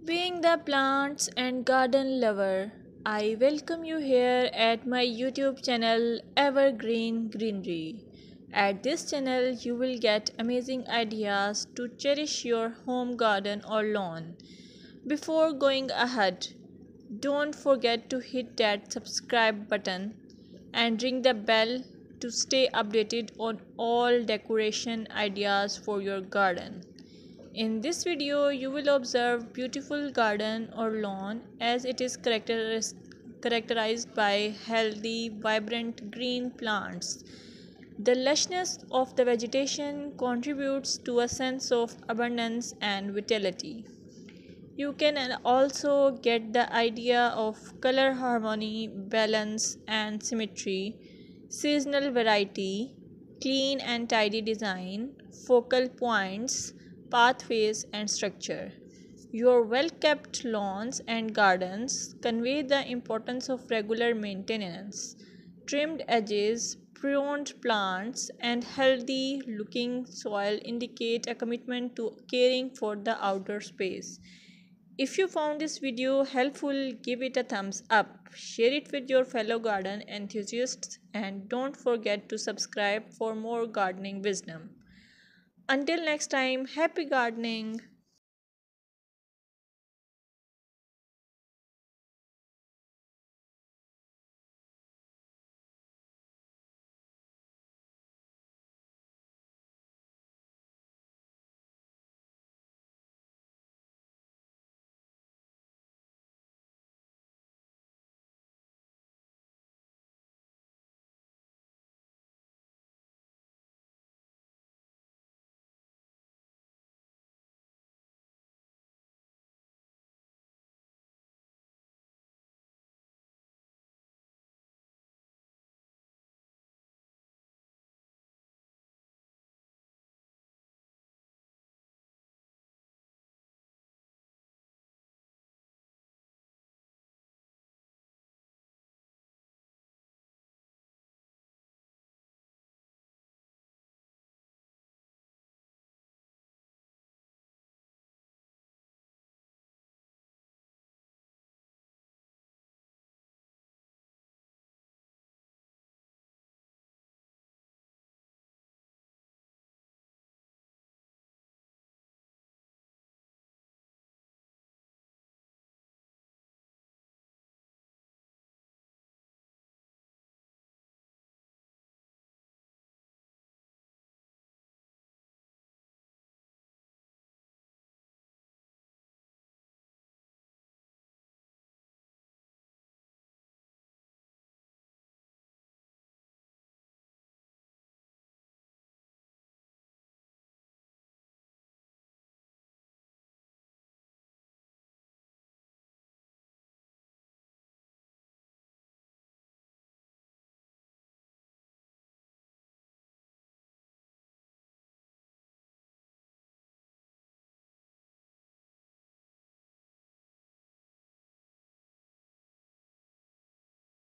Being the plants and garden lover, I welcome you here at my YouTube channel Evergreen Greenery. At this channel, you will get amazing ideas to cherish your home garden or lawn. Before going ahead, don't forget to hit that subscribe button and ring the bell to stay updated on all decoration ideas for your garden. In this video, you will observe beautiful garden or lawn as it is characterized by healthy, vibrant green plants. The lushness of the vegetation contributes to a sense of abundance and vitality. You can also get the idea of color harmony, balance, and symmetry, seasonal variety, clean and tidy design, focal points, pathways, and structure. Your well kept lawns and gardens convey the importance of regular maintenance. Trimmed edges, pruned plants, and healthy looking soil indicate a commitment to caring for the outdoor space. If you found this video helpful, give it a thumbs up, share it with your fellow garden enthusiasts, and don't forget to subscribe for more gardening wisdom. Until next time, happy gardening!